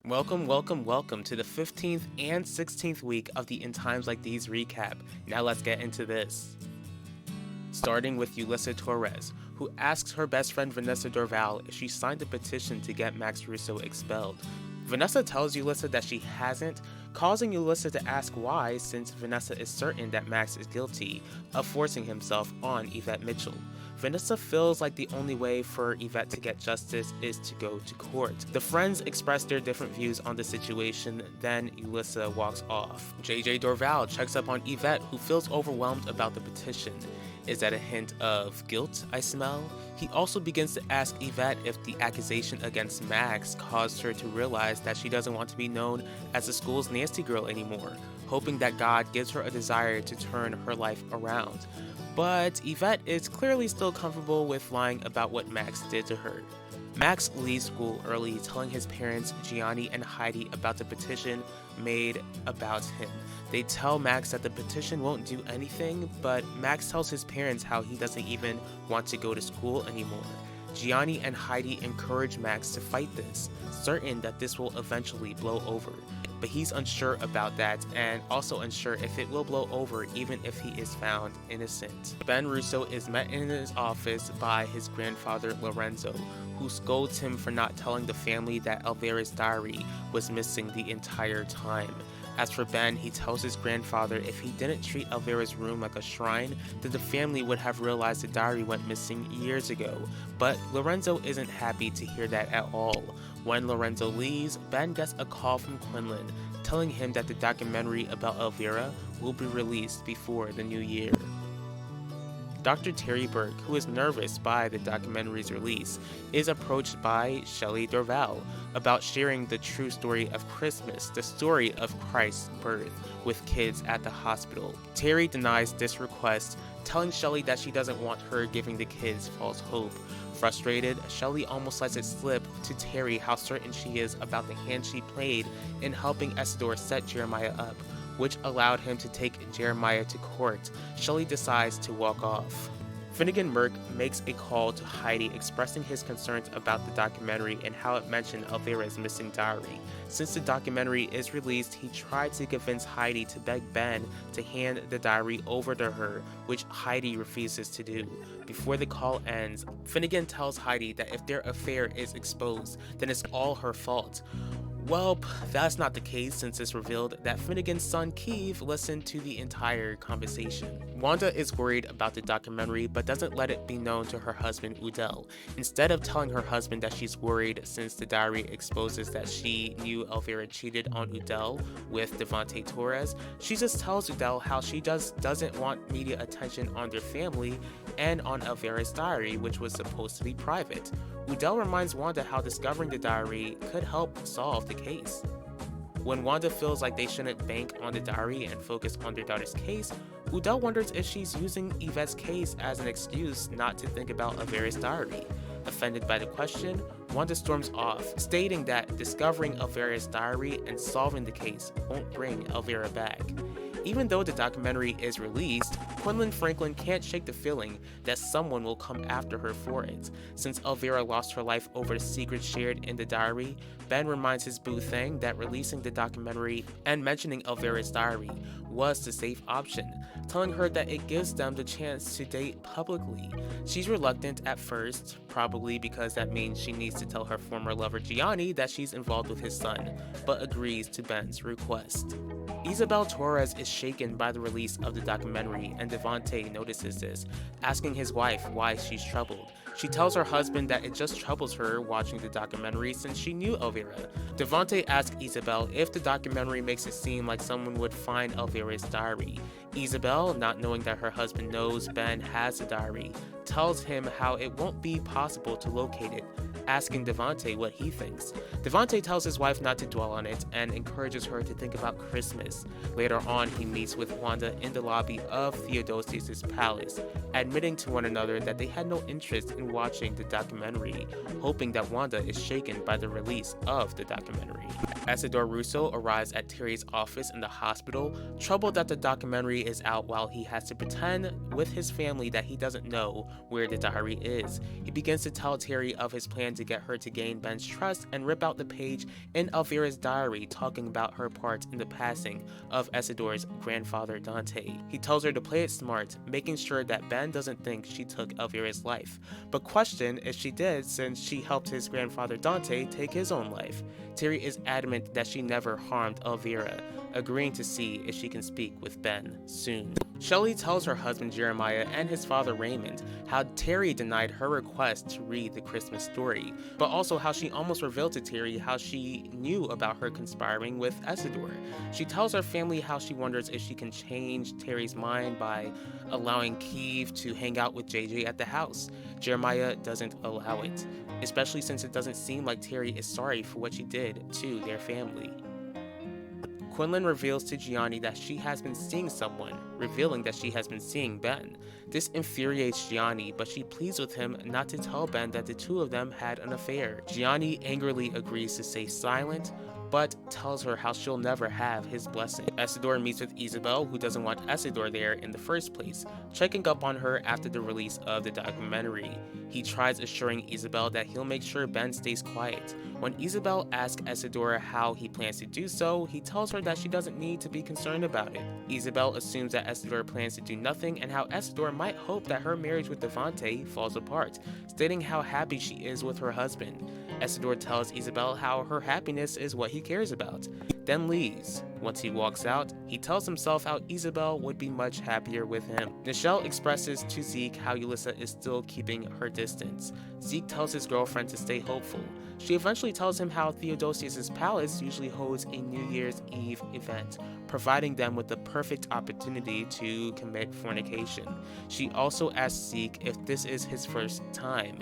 Welcome to the 15th and 16th week of the In Times Like These recap. Now let's get into this. Starting with Yulissa Torres, who asks her best friend Vanessa Dorval if she signed a petition to get Max Russo expelled. Vanessa tells Yulissa that she hasn't, causing Yulissa to ask why, since Vanessa is certain that Max is guilty of forcing himself on Yvette Mitchell. Vanessa feels like the only way for Yvette to get justice is to go to court. The friends express their different views on the situation, then Yulissa walks off. JJ Dorval checks up on Yvette, who feels overwhelmed about the petition. Is that a hint of guilt I smell? He also begins to ask Yvette if the accusation against Max caused her to realize that she doesn't want to be known as the school's nasty girl anymore, hoping that God gives her a desire to turn her life around. But Yvette is clearly still comfortable with lying about what Max did to her. Max leaves school early, telling his parents, Gianni and Heidi, about the petition made about him. They tell Max that the petition won't do anything, but Max tells his parents how he doesn't even want to go to school anymore. Gianni and Heidi encourage Max to fight this, certain that this will eventually blow over. But he's unsure about that, and also unsure if it will blow over even if he is found innocent. Ben Russo is met in his office by his grandfather Lorenzo, who scolds him for not telling the family that Elvira's diary was missing the entire time. As for Ben, he tells his grandfather if he didn't treat Elvira's room like a shrine, then the family would have realized the diary went missing years ago. But Lorenzo isn't happy to hear that at all. When Lorenzo leaves, Ben gets a call from Quinlan, telling him that the documentary about Elvira will be released before the new year. Dr. Terry Burke, who is nervous by the documentary's release, is approached by Shelley Dorval about sharing the true story of Christmas, the story of Christ's birth, with kids at the hospital. Terry denies this request, telling Shelley that she doesn't want her giving the kids false hope. Frustrated, Shelley almost lets it slip to Terry how certain she is about the hand she played in helping Esdor set Jeremiah up, which allowed him to take Jeremiah to court. Shelley decides to walk off. Finnegan Merck makes a call to Heidi expressing his concerns about the documentary and how it mentioned Elvira's missing diary. Since the documentary is released, he tried to convince Heidi to beg Ben to hand the diary over to her, which Heidi refuses to do. Before the call ends, Finnegan tells Heidi that if their affair is exposed, then it's all her fault. Well, that's not the case, since it's revealed that Finnegan's son Keeve listened to the entire conversation. Wanda is worried about the documentary but doesn't let it be known to her husband Udell. Instead of telling her husband that she's worried since the diary exposes that she knew Elvira cheated on Udell with Devontae Torres, she just tells Udell how she just doesn't want media attention on their family and on Elvira's diary, which was supposed to be private. Udell reminds Wanda how discovering the diary could help solve the case. When Wanda feels like they shouldn't bank on the diary and focus on their daughter's case, Udell wonders if she's using Yvette's case as an excuse not to think about Elvira's diary. Offended by the question, Wanda storms off, stating that discovering Elvira's diary and solving the case won't bring Elvira back. Even though the documentary is released, Quinlan Franklin can't shake the feeling that someone will come after her for it. Since Elvira lost her life over the secrets shared in the diary, Ben reminds his boo Thang that releasing the documentary and mentioning Elvira's diary was the safe option, telling her that it gives them the chance to date publicly. She's reluctant at first, probably because that means she needs to tell her former lover Gianni that she's involved with his son, but agrees to Ben's request. Isabel Torres is shaken by the release of the documentary, and Devontae notices this, asking his wife why she's troubled. She tells her husband that it just troubles her watching the documentary since she knew Elvira. Devontae asks Isabel if the documentary makes it seem like someone would find Elvira's diary. Isabel, not knowing that her husband knows Ben has a diary, tells him how it won't be possible to locate it, asking Devontae what he thinks. Devontae tells his wife not to dwell on it and encourages her to think about Christmas. Later on, he meets with Wanda in the lobby of Theodosius' palace, admitting to one another that they had no interest in watching the documentary, hoping that Wanda is shaken by the release of the documentary. Isidore Russo arrives at Terry's office in the hospital, troubled that the documentary is out while he has to pretend with his family that he doesn't know where the diary is. He begins to tell Terry of his plan to get her to gain Ben's trust and rip out the page in Elvira's diary talking about her part in the passing of Isidor's grandfather Dante. He tells her to play it smart, making sure that Ben doesn't think she took Elvira's life, but question if she did since she helped his grandfather Dante take his own life. Terry is adamant that she never harmed Elvira, agreeing to see if she can speak with Ben soon. Shelley tells her husband Jeremiah and his father Raymond how Terry denied her request to read the Christmas story, but also how she almost revealed to Terry how she knew about her conspiring with Isidore. She tells her family how she wonders if she can change Terry's mind by allowing Keeve to hang out with JJ at the house. Jeremiah doesn't allow it, especially since it doesn't seem like Terry is sorry for what she did to their family. Quinlan reveals to Gianni that she has been seeing someone, revealing that she has been seeing Ben. This infuriates Gianni, but she pleads with him not to tell Ben that the two of them had an affair. Gianni angrily agrees to stay silent, but tells her how she'll never have his blessing. Isidore meets with Isabel, who doesn't want Isidore there in the first place, checking up on her after the release of the documentary. He tries assuring Isabel that he'll make sure Ben stays quiet. When Isabel asks Isidore how he plans to do so, he tells her that she doesn't need to be concerned about it. Isabel assumes that Isidore plans to do nothing and how Isidore might hope that her marriage with Devante falls apart, stating how happy she is with her husband. Isidore tells Isabel how her happiness is what he cares about, then leaves. Once he walks out, he tells himself how Isabel would be much happier with him. Nichelle expresses to Zeke how Ulissa is still keeping her distance. Zeke tells his girlfriend to stay hopeful. She eventually tells him how Theodosius' palace usually holds a New Year's Eve event, providing them with the perfect opportunity to commit fornication. She also asks Zeke if this is his first time,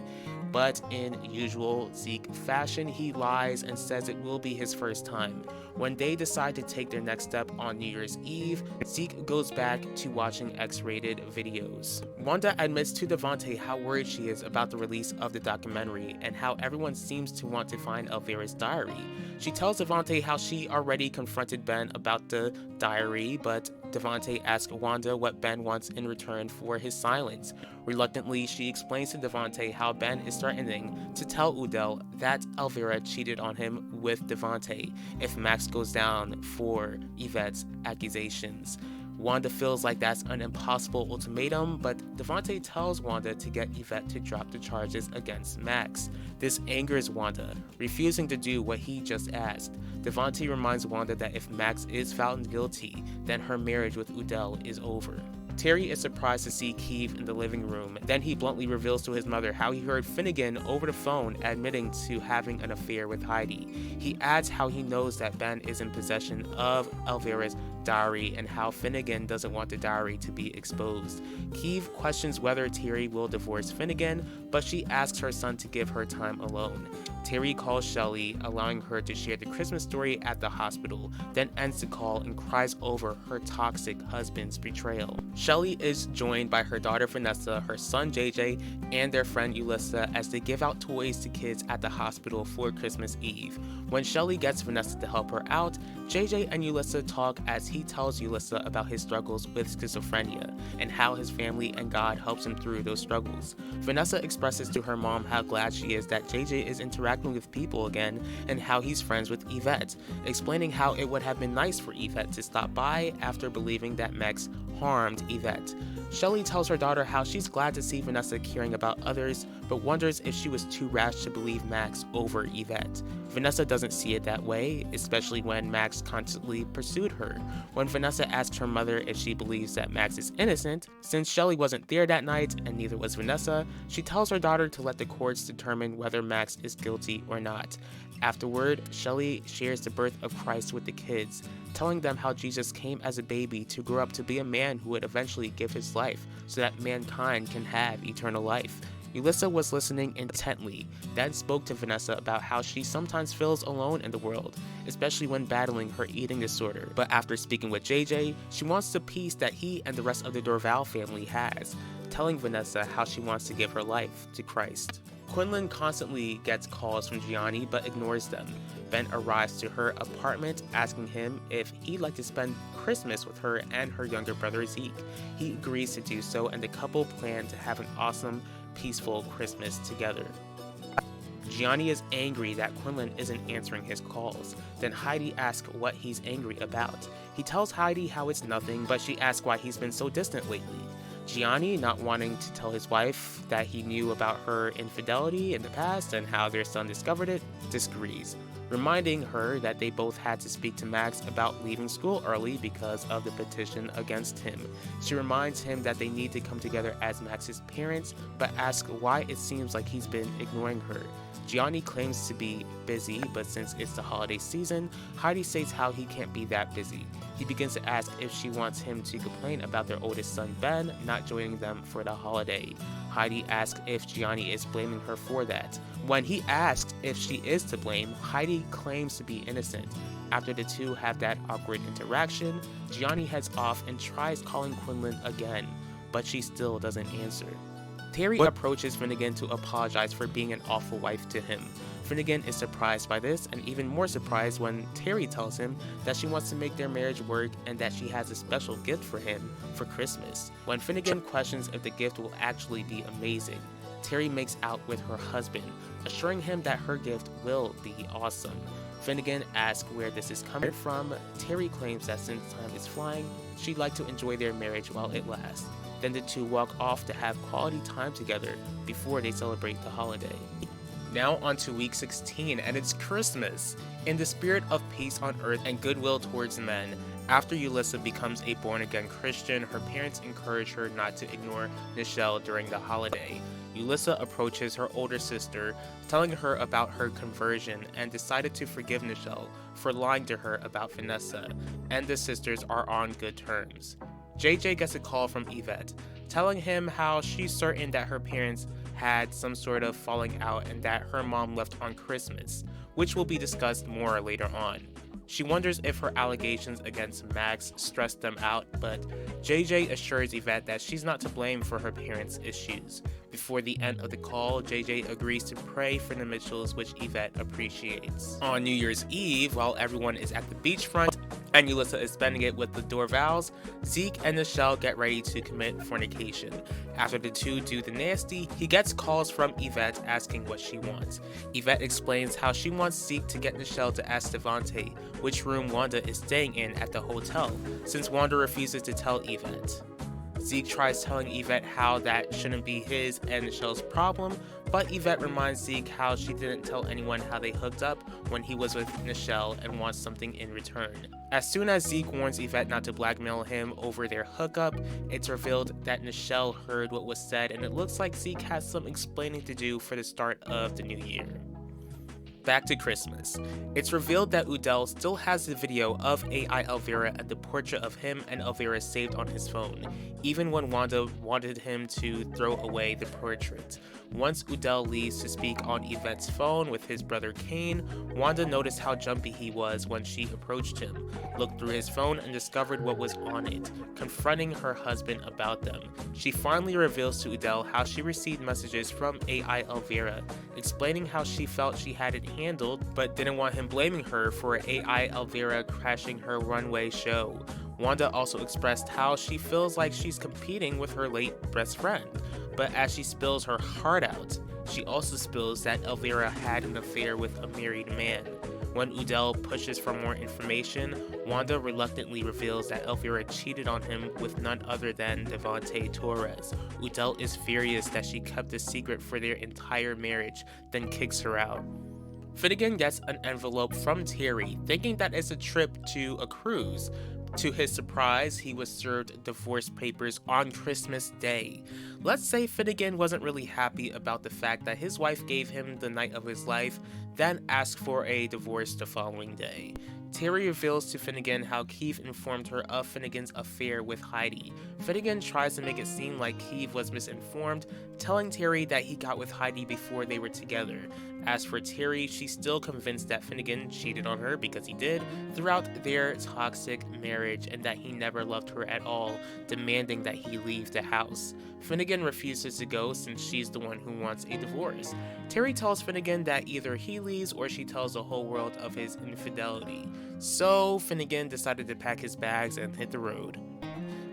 but in usual Zeke fashion, he lies and says it will be his first time. When they decide to take their next step on New Year's Eve, Zeke goes back to watching X-rated videos. Wanda admits to Devante how worried she is about the release of the documentary and how everyone seems to want to find Elvira's diary. She tells Devante how she already confronted Ben about the diary, but Devante asks Wanda what Ben wants in return for his silence. Reluctantly, she explains to Devante how Ben is threatening to tell Udell that Elvira cheated on him with Devante if Max goes down for Yvette's accusations. Wanda feels like that's an impossible ultimatum, but Devante tells Wanda to get Yvette to drop the charges against Max. This angers Wanda, refusing to do what he just asked. Devante reminds Wanda that if Max is found guilty, then her marriage with Udell is over. Terry is surprised to see Keeve in the living room. Then he bluntly reveals to his mother how he heard Finnegan over the phone admitting to having an affair with Heidi. He adds how he knows that Ben is in possession of Elvira's diary and how Finnegan doesn't want the diary to be exposed. Keeve questions whether Terry will divorce Finnegan, but she asks her son to give her time alone. Terry calls Shelley, allowing her to share the Christmas story at the hospital, then ends the call and cries over her toxic husband's betrayal. Shelley is joined by her daughter Vanessa, her son JJ, and their friend Ulissa as they give out toys to kids at the hospital for Christmas Eve. When Shelley gets Vanessa to help her out, JJ and Ulissa talk as he tells Ulissa about his struggles with schizophrenia and how his family and God helps him through those struggles. Vanessa expresses to her mom how glad she is that JJ is interacting with people again and how he's friends with Yvette, explaining how it would have been nice for Yvette to stop by after believing that Max harmed Yvette. Shelley tells her daughter how she's glad to see Vanessa caring about others, but wonders if she was too rash to believe Max over Yvette. Vanessa doesn't see it that way, especially when Max constantly pursued her. When Vanessa asks her mother if she believes that Max is innocent, since Shelley wasn't there that night and neither was Vanessa, she tells her daughter to let the courts determine whether Max is guilty or not. Afterward, Shelley shares the birth of Christ with the kids, telling them how Jesus came as a baby to grow up to be a man who would eventually give his life so that mankind can have eternal life. Ulissa was listening intently, then spoke to Vanessa about how she sometimes feels alone in the world, especially when battling her eating disorder. But after speaking with JJ, she wants the peace that he and the rest of the Dorval family has, telling Vanessa how she wants to give her life to Christ. Quinlan constantly gets calls from Gianni but ignores them. Ben arrives to her apartment asking him if he'd like to spend Christmas with her and her younger brother Zeke. He agrees to do so and the couple plan to have an awesome, peaceful Christmas together. Gianni is angry that Quinlan isn't answering his calls. Then Heidi asks what he's angry about. He tells Heidi how it's nothing, but she asks why he's been so distant lately. Gianni, not wanting to tell his wife that he knew about her infidelity in the past and how their son discovered it, disagrees, reminding her that they both had to speak to Max about leaving school early because of the petition against him. She reminds him that they need to come together as Max's parents, but asks why it seems like he's been ignoring her. Gianni claims to be busy, but since it's the holiday season, Heidi states how he can't be that busy. He begins to ask if she wants him to complain about their oldest son Ben not joining them for the holiday. Heidi asks if Gianni is blaming her for that. When he asks if she is to blame, Heidi claims to be innocent. After the two have that awkward interaction, Gianni heads off and tries calling Quinlan again, but she still doesn't answer. Terry approaches Finnegan to apologize for being an awful wife to him. Finnegan is surprised by this, and even more surprised when Terry tells him that she wants to make their marriage work and that she has a special gift for him for Christmas. When Finnegan questions if the gift will actually be amazing, Terry makes out with her husband, assuring him that her gift will be awesome. Finnegan asks where this is coming from. Terry claims that since time is flying, she'd like to enjoy their marriage while it lasts. Then the two walk off to have quality time together before they celebrate the holiday. Now on to week 16, and it's Christmas. In the spirit of peace on earth and goodwill towards men, after Ulissa becomes a born-again Christian, her parents encourage her not to ignore Nichelle during the holiday. Ulissa approaches her older sister, telling her about her conversion, and decided to forgive Nichelle for lying to her about Vanessa, and the sisters are on good terms. JJ gets a call from Yvette, telling him how she's certain that her parents had some sort of falling out and that her mom left on Christmas, which will be discussed more later on. She wonders if her allegations against Max stressed them out, but JJ assures Yvette that she's not to blame for her parents' issues. Before the end of the call, JJ agrees to pray for the Mitchells, which Yvette appreciates. On New Year's Eve, while everyone is at the beachfront and Ulissa is spending it with the Dorvals, Zeke and Nichelle get ready to commit fornication. After the two do the nasty, he gets calls from Yvette asking what she wants. Yvette explains how she wants Zeke to get Nichelle to ask Devante which room Wanda is staying in at the hotel, since Wanda refuses to tell Yvette. Zeke tries telling Yvette how that shouldn't be his and Nichelle's problem, but Yvette reminds Zeke how she didn't tell anyone how they hooked up when he was with Nichelle and wants something in return. As soon as Zeke warns Yvette not to blackmail him over their hookup, it's revealed that Nichelle heard what was said, and it looks like Zeke has some explaining to do for the start of the new year. Back to Christmas. It's revealed that Udell still has the video of AI Elvira and the portrait of him and Elvira saved on his phone, even when Wanda wanted him to throw away the portrait. Once Udell leaves to speak on Yvette's phone with his brother Kane, Wanda noticed how jumpy he was when she approached him, looked through his phone and discovered what was on it, confronting her husband about them. She finally reveals to Udell how she received messages from AI Elvira, explaining how she felt she had it handled, but didn't want him blaming her for AI Elvira crashing her runway show. Wanda also expressed how she feels like she's competing with her late best friend, but as she spills her heart out, she also spills that Elvira had an affair with a married man. When Udell pushes for more information, Wanda reluctantly reveals that Elvira cheated on him with none other than Devante Torres. Udell is furious that she kept the secret for their entire marriage, then kicks her out. Finnegan gets an envelope from Terry, thinking that it's a trip to a cruise. To his surprise, he was served divorce papers on Christmas Day. Let's say Finnegan wasn't really happy about the fact that his wife gave him the night of his life, then asked for a divorce the following day. Terry reveals to Finnegan how Keith informed her of Finnegan's affair with Heidi. Finnegan tries to make it seem like Keith was misinformed, telling Terry that he got with Heidi before they were together. As for Terry, she's still convinced that Finnegan cheated on her, because he did, throughout their toxic marriage and that he never loved her at all, demanding that he leave the house. Finnegan refuses to go since she's the one who wants a divorce. Terry tells Finnegan that either he leaves or she tells the whole world of his infidelity. So Finnegan decided to pack his bags and hit the road.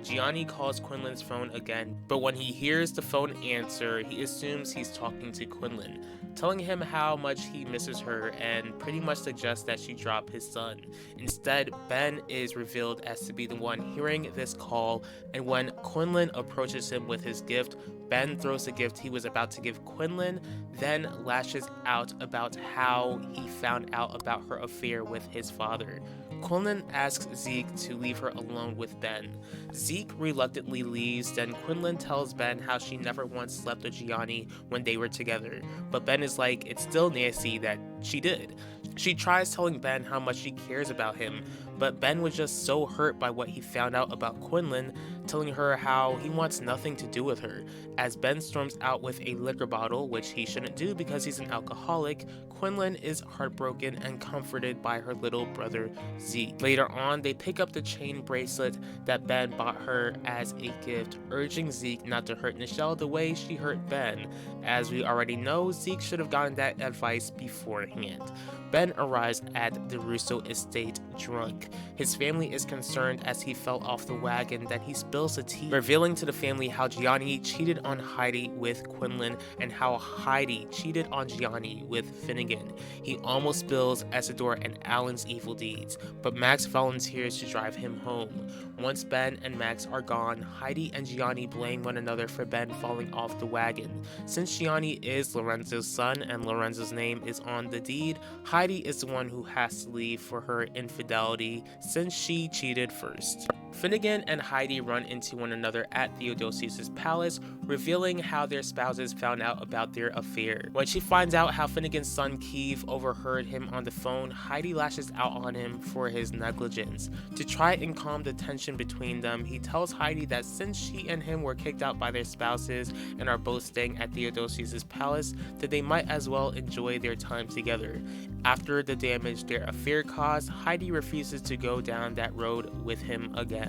Gianni calls Quinlan's phone again, but when he hears the phone answer, he assumes he's talking to Quinlan, telling him how much he misses her and pretty much suggests that she drop his son. Instead, Ben is revealed as to be the one hearing this call, and when Quinlan approaches him with his gift, Ben throws the gift he was about to give Quinlan, then lashes out about how he found out about her affair with his father. Quinlan asks Zeke to leave her alone with Ben. Zeke reluctantly leaves, then Quinlan tells Ben how she never once slept with Gianni when they were together, but Ben is like, it's still nasty that she did. She tries telling Ben how much she cares about him, but Ben was just so hurt by what he found out about Quinlan, telling her how he wants nothing to do with her. As Ben storms out with a liquor bottle, which he shouldn't do because he's an alcoholic, Quinlan is heartbroken and comforted by her little brother Zeke. Later on, they pick up the chain bracelet that Ben bought her as a gift, urging Zeke not to hurt Nichelle the way she hurt Ben. As we already know, Zeke should have gotten that advice beforehand. Ben arrives at the Russo estate drunk. His family is concerned as he fell off the wagon, then he spills the tea, revealing to the family how Gianni cheated on Heidi with Quinlan and how Heidi cheated on Gianni with Finnegan. He almost spills Isidore and Alan's evil deeds, but Max volunteers to drive him home. Once Ben and Max are gone, Heidi and Gianni blame one another for Ben falling off the wagon. Since Gianni is Lorenzo's son and Lorenzo's name is on the deed, Heidi is the one who has to leave for her infidelity since she cheated first. Finnegan and Heidi run into one another at Theodosius' palace, revealing how their spouses found out about their affair. When she finds out how Finnegan's son Keeve overheard him on the phone, Heidi lashes out on him for his negligence. To try and calm the tension between them, he tells Heidi that since she and him were kicked out by their spouses and are both staying at Theodosius' palace, that they might as well enjoy their time together. After the damage their affair caused, Heidi refuses to go down that road with him again.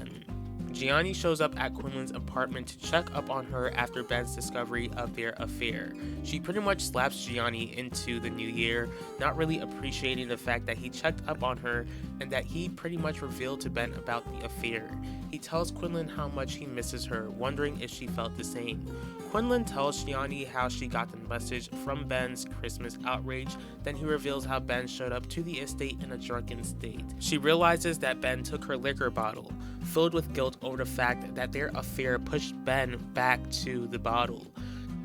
Gianni shows up at Quinlan's apartment to check up on her after Ben's discovery of their affair. She pretty much slaps Gianni into the new year, not really appreciating the fact that he checked up on her and that he pretty much revealed to Ben about the affair. He tells Quinlan how much he misses her, wondering if she felt the same. Quinlan tells Gianni how she got the message from Ben's Christmas outrage, then he reveals how Ben showed up to the estate in a drunken state. She realizes that Ben took her liquor bottle, filled with guilt over the fact that their affair pushed Ben back to the bottle.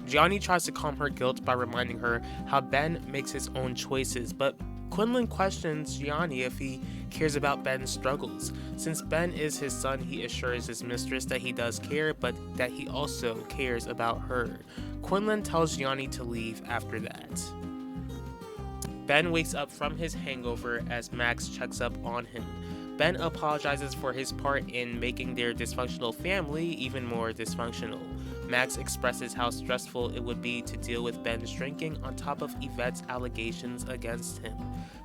Gianni tries to calm her guilt by reminding her how Ben makes his own choices, but Quinlan questions Gianni if he cares about Ben's struggles. Since Ben is his son, he assures his mistress that he does care, but that he also cares about her. Quinlan tells Gianni to leave after that. Ben wakes up from his hangover as Max checks up on him. Ben apologizes for his part in making their dysfunctional family even more dysfunctional. Max expresses how stressful it would be to deal with Ben's drinking on top of Yvette's allegations against him.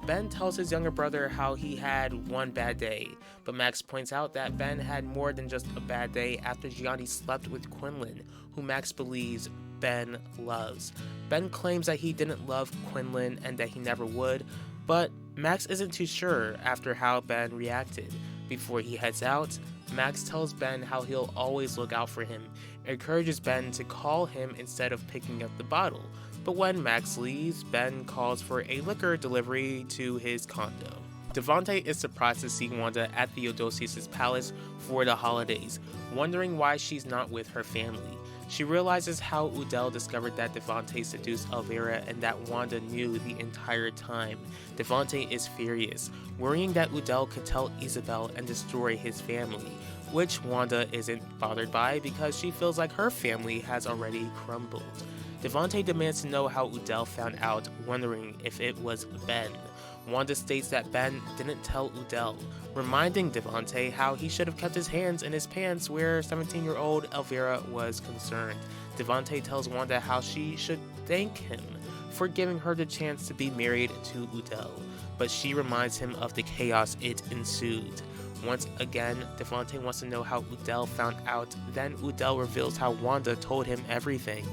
Ben tells his younger brother how he had one bad day, but Max points out that Ben had more than just a bad day after Gianni slept with Quinlan, who Max believes Ben loves. Ben claims that he didn't love Quinlan and that he never would, but Max isn't too sure after how Ben reacted. Before he heads out, Max tells Ben how he'll always look out for him, encourages Ben to call him instead of picking up the bottle. But when Max leaves, Ben calls for a liquor delivery to his condo. Devante is surprised to see Wanda at Theodosius' palace for the holidays, wondering why she's not with her family. She realizes how Udell discovered that Devante seduced Elvira and that Wanda knew the entire time. Devante is furious, worrying that Udell could tell Isabel and destroy his family, which Wanda isn't bothered by because she feels like her family has already crumbled. Devante demands to know how Udell found out, wondering if it was Ben. Wanda states that Ben didn't tell Udell, reminding Devante how he should have kept his hands in his pants where 17-year-old Elvira was concerned. Devante tells Wanda how she should thank him for giving her the chance to be married to Udell, but she reminds him of the chaos it ensued. Once again, Devante wants to know how Udell found out, then Udell reveals how Wanda told him everything.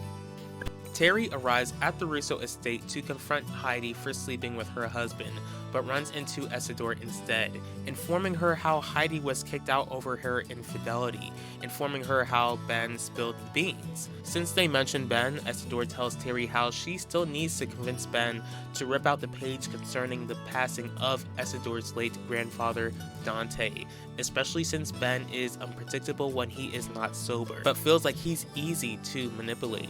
Terry arrives at the Russo estate to confront Heidi for sleeping with her husband, but runs into Isidore instead, informing her how Heidi was kicked out over her infidelity, informing her how Ben spilled the beans. Since they mention Ben, Isidore tells Terry how she still needs to convince Ben to rip out the page concerning the passing of Isidore's late grandfather, Dante, especially since Ben is unpredictable when he is not sober, but feels like he's easy to manipulate.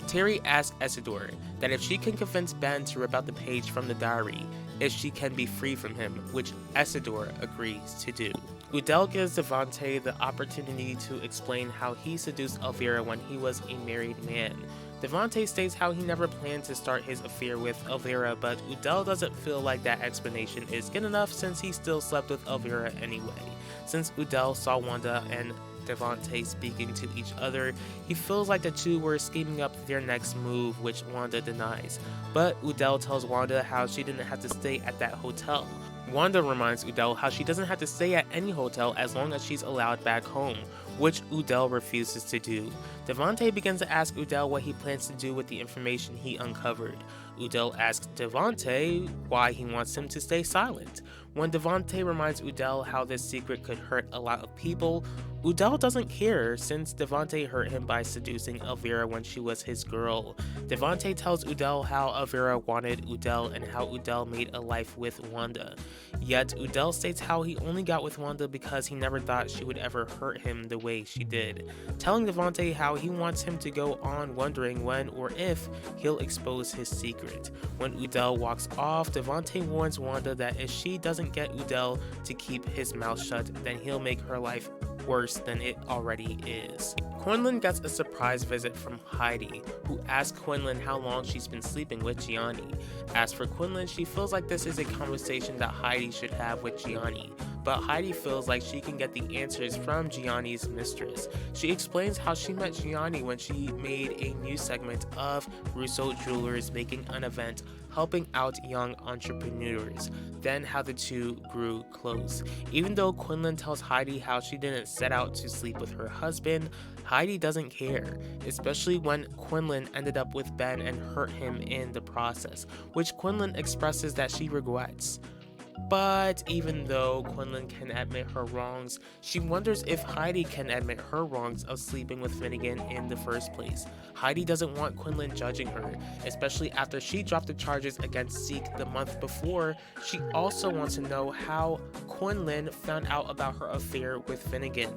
Terry asks Isidore that if she can convince Ben to rip out the page from the diary, if she can be free from him, which Isidore agrees to do. Udell gives Devante the opportunity to explain how he seduced Elvira when he was a married man. Devante states how he never planned to start his affair with Elvira, but Udell doesn't feel like that explanation is good enough since he still slept with Elvira anyway. Since Udell saw Wanda and Devante speaking to each other, he feels like the two were scheming up their next move, which Wanda denies. But Udell tells Wanda how she didn't have to stay at that hotel. Wanda reminds Udell how she doesn't have to stay at any hotel as long as she's allowed back home, which Udell refuses to do. Devante begins to ask Udell what he plans to do with the information he uncovered. Udell asks Devante why he wants him to stay silent. When Devante reminds Udell how this secret could hurt a lot of people, Udell doesn't care since Devante hurt him by seducing Elvira when she was his girl. Devante tells Udell how Elvira wanted Udell and how Udell made a life with Wanda. Yet Udell states how he only got with Wanda because he never thought she would ever hurt him the way she did, telling Devante how he wants him to go on wondering when or if he'll expose his secret. When Udell walks off, Devante warns Wanda that if she doesn't get Udell to keep his mouth shut, then he'll make her life worse than it already is. Quinlan gets a surprise visit from Heidi, who asks Quinlan how long she's been sleeping with Gianni. As for Quinlan, she feels like this is a conversation that Heidi should have with Gianni, but Heidi feels like she can get the answers from Gianni's mistress. She explains how she met Gianni when she made a new segment of Russo Jewelers making an event helping out young entrepreneurs, then how the two grew close. Even though Quinlan tells Heidi how she didn't set out to sleep with her husband, Heidi doesn't care, especially when Quinlan ended up with Ben and hurt him in the process, which Quinlan expresses that she regrets. But even though Quinlan can admit her wrongs, she wonders if Heidi can admit her wrongs of sleeping with Finnegan in the first place. Heidi doesn't want Quinlan judging her, especially after she dropped the charges against Zeke the month before. She also wants to know how Quinlan found out about her affair with Finnegan.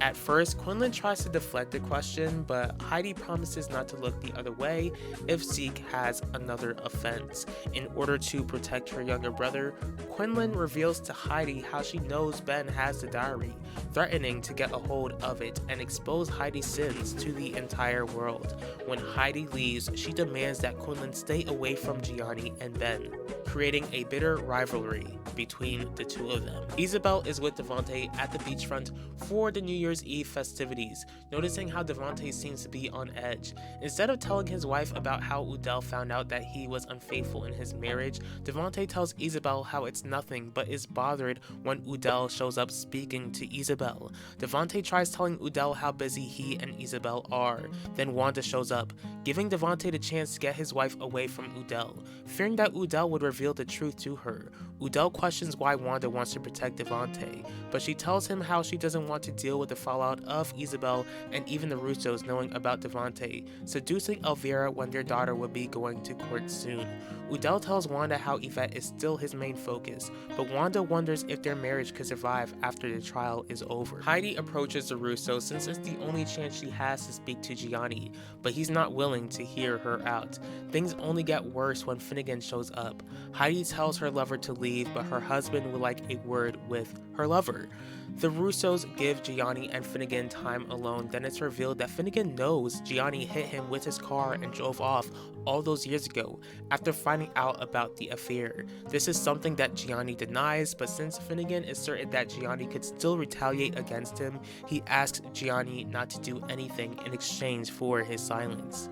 At first, Quinlan tries to deflect the question, but Heidi promises not to look the other way if Zeke has another offense. In order to protect her younger brother, Quinlan reveals to Heidi how she knows Ben has the diary, threatening to get a hold of it and expose Heidi's sins to the entire world. When Heidi leaves, she demands that Quinlan stay away from Gianni and Ben, creating a bitter rivalry between the two of them. Isabel is with Devante at the beachfront for the New Year's Eve festivities, noticing how Devante seems to be on edge. Instead of telling his wife about how Udell found out that he was unfaithful in his marriage, Devante tells Isabel how it's nothing but is bothered when Udell shows up speaking to Isabel. Devante tries telling Udell how busy he and Isabel are. Then Wanda shows up, giving Devante the chance to get his wife away from Udell. Fearing that Udell would reveal the truth to her, Udell questions why Wanda wants to protect Devante, but she tells him how she doesn't want to deal with the fallout of Isabel and even the Russos knowing about Devante seducing Elvira when their daughter would be going to court soon. Udell tells Wanda how Yvette is still his main focus, but Wanda wonders if their marriage could survive after the trial is over. Heidi approaches the Russos since it's the only chance she has to speak to Gianni, but he's not willing to hear her out. Things only get worse when Finnegan shows up. Heidi tells her lover to leave, but her husband would like a word with her lover. The Russos give Gianni and Finnegan time alone, then it's revealed that Finnegan knows Gianni hit him with his car and drove off all those years ago after finding out about the affair. This is something that Gianni denies, but since Finnegan is certain that Gianni could still retaliate against him, he asks Gianni not to do anything in exchange for his silence.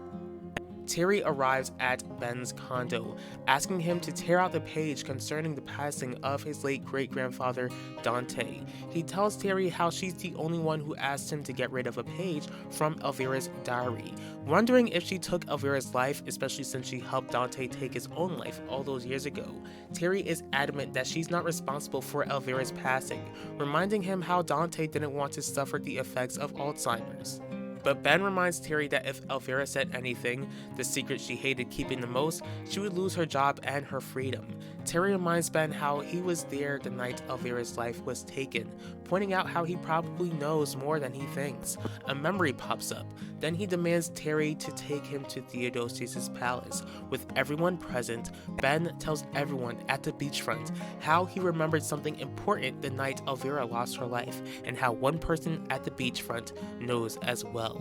Terry arrives at Ben's condo, asking him to tear out the page concerning the passing of his late great-grandfather, Dante. He tells Terry how she's the only one who asked him to get rid of a page from Elvira's diary, wondering if she took Elvira's life, especially since she helped Dante take his own life all those years ago. Terry is adamant that she's not responsible for Elvira's passing, reminding him how Dante didn't want to suffer the effects of Alzheimer's. But Ben reminds Terry that if Elvira said anything, the secret she hated keeping the most, she would lose her job and her freedom. Terry reminds Ben how he was there the night Elvira's life was taken, pointing out how he probably knows more than he thinks. A memory pops up. Then he demands Terry to take him to Theodosius' palace. With everyone present, Ben tells everyone at the beachfront how he remembered something important the night Elvira lost her life, and how one person at the beachfront knows as well.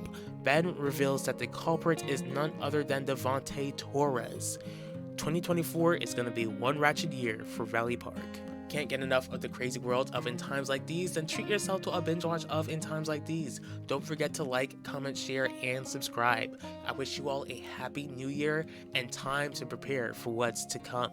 Ben reveals that the culprit is none other than Devontae Torres. 2024 is going to be one ratchet year for Valley Park. Can't get enough of the crazy world of In Times Like These? Then treat yourself to a binge watch of In Times Like These. Don't forget to like, comment, share, and subscribe. I wish you all a happy new year and time to prepare for what's to come.